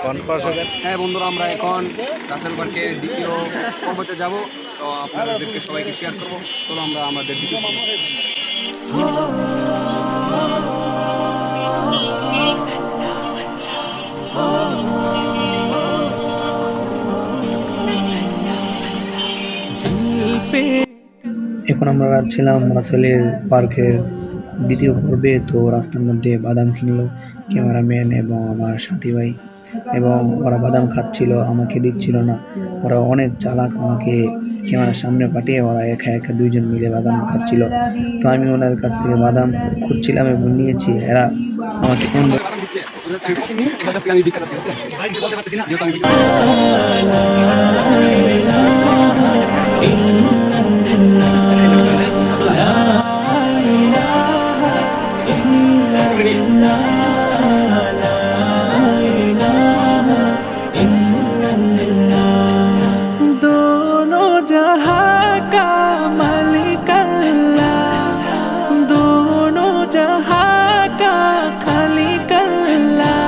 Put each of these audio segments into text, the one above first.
হ্যাঁ বন্ধুরা, আমরা এখন রাসেল পার্কের দ্বিতীয় পর্বতে যাব। তো আপনাদেরকে সবাইকে শেয়ার করবো। চলো আমরা আমাদের দ্বিতীয় পর্ব। এখন আমরা যাচ্ছিলাম রাসেলের পার্কের দ্বিতীয় পর্বে। তো রাস্তার মধ্যে বাদাম কিনলো ক্যামেরাম্যান এবং আমার সাথী ভাই, এবং ওরা বাদাম খাচ্ছিল, আমাকে দিচ্ছিল না। ওরা অনেক চালাক, আমাকে ক্যামেরার সামনে পাঠিয়ে ওরা একা একা দুইজন মিলে বাদাম খাচ্ছিল। তো আমি ওনার কাছ থেকে বাদাম খুঁজছিলাম এবং নিয়েছি। এরা আমাকে दोनों जहां का मालिक अल्लाह, दोनों जहां का खालिक अल्लाह,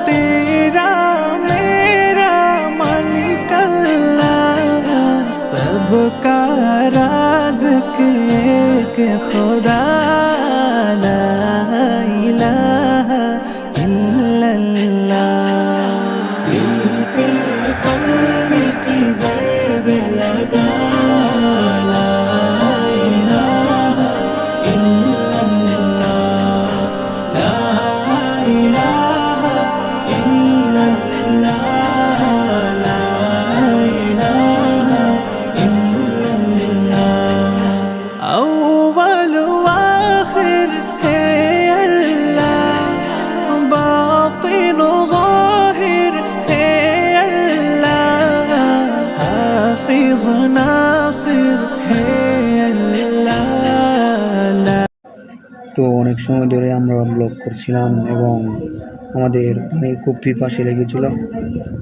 तेरा मेरा मालिक अल्लाह, सबका राज़िक एक खुदा, ला इलाहा इल्लल्लाह। दिल पे कलम की ज़रब लगा, ला इलाहा इल्लल्लाह, ला इलाहा इल्लल्लाह, ला इलाहा इल्लल्लाह। अव्वल आखिर है अल्लाह, बातिन ज़ाहिर है अल्लाह, हाफिज़ नासिर है अल्लाह। তো অনেক সময় ধরে আমরা ব্লগ করছিলাম এবং আমাদের পানির খুব পিপাসা লেগেছিল।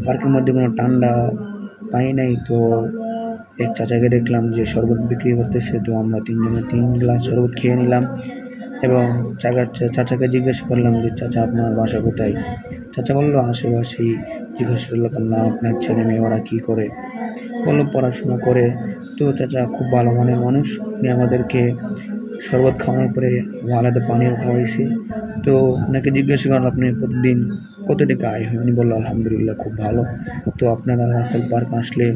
পার্কের মধ্যে কোনো ঠান্ডা পাই নাই। তো এক চাচাকে দেখলাম যে শরবত বিক্রি করতেছে। তো আমরা তিনজনে 3 গ্লাস শরবত খেয়ে নিলাম এবং চাচাকে জিজ্ঞেস করলাম যে চাচা আপনার বাসা কোথায়। চাচা বললো আশেপাশেই। জিজ্ঞেস করলাম আপনার ছেলে মেয়ে ওরা কী করে, বললো পড়াশোনা করে। তো চাচা খুব ভালো মনের মানুষ, উনি আমাদেরকে শরবত খাওয়ানোর পরে আলাদা পানিও খাওয়াইছে। তো ওনাকে জিজ্ঞাসা করলাম আপনি প্রতিদিন কত টাকা আয় হয়, উনি বললো আলহামদুলিল্লাহ খুব ভালো। তো আপনারা রাসেল পার্ক আসলে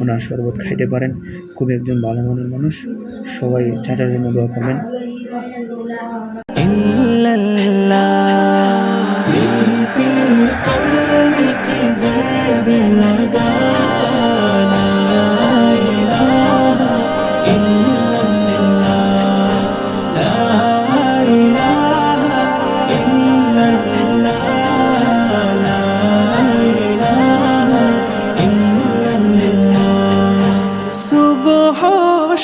ওনার শরবত খাইতে পারেন, খুবই একজন ভালো মনের মানুষ। সবাই চাচার জন্য দোয়া করবেন। दिल पे कलम की ज़रब लगा, ला इलाहा इल्लल्लाह, ला इलाहा इल्लल्लाह, ला इलाहा इल्लल्लाह। सुबह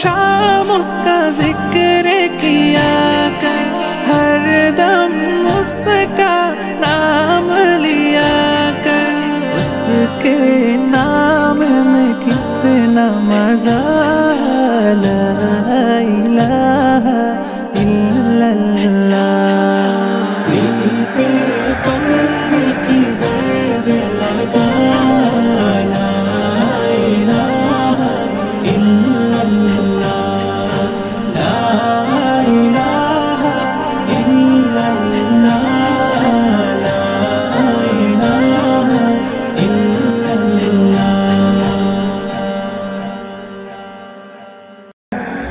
शाम उसका जिक्र किया कर, हर दम उसका नाम लिया कर, उसके नाम में कितना मजा, ला इलाहा इल्लल्लाह। दिल पे कलम की ज़रब लगा, ला इलाहा इल्लल्लाह, ला इलाहा इल्लल्लाह, ला इलाहा इल्लल्लाह।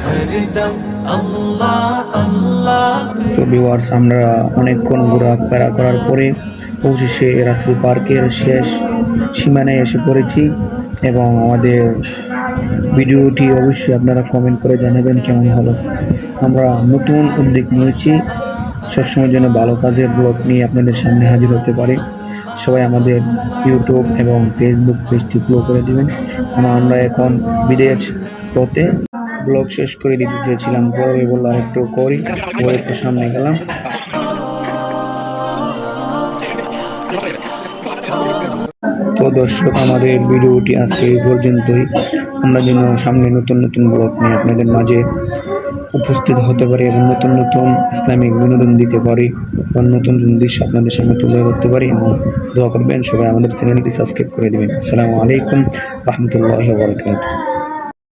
हरदम अल्लाह अल्लाह। তো ভিউয়ার্স, আমরা অনেকক্ষণ ঘোরাফেরা করার পরে অবশেষে রাসেল পার্কের শেষ সীমানায় এসে পড়েছি এবং আমাদের ভিডিওটি অবশ্যই আপনারা কমেন্ট করে জানাবেন কেমন হলো। আমরা নতুন উদ্যোগ নিয়েছি, সবসময় যেন ভালো কাজের ব্লগ নিয়ে আপনাদের সামনে হাজির হতে পারে। সবাই আমাদের ইউটিউব এবং ফেসবুক পেজটি ফলো করে দেবেন। আমরা এখন বিদেশ পথে ব্লগ শেষ করে দিতে চেয়েছিলাম, পরে বললাম একটু করি, পরে একটু সামনে গেলাম। তো দর্শক, আমাদের ভিডিওটি আজকে এই পর্যন্তই। আমরা যেন সামনে নতুন নতুন ব্লগ নিয়ে আপনাদের মাঝে উপস্থিত হতে পারি এবং নতুন নতুন ইসলামিক বিনোদন দিতে পারি এবং নতুন নতুন দৃশ্য আপনাদের সামনে তুলে ধরতে পারি এবং দোয়া করবেন সবাই আমাদের চ্যানেলটি সাবস্ক্রাইব করে দেবেন। আসসালামু আলাইকুম রহমতুল্লাহি ওয়া বারাকাতুহু।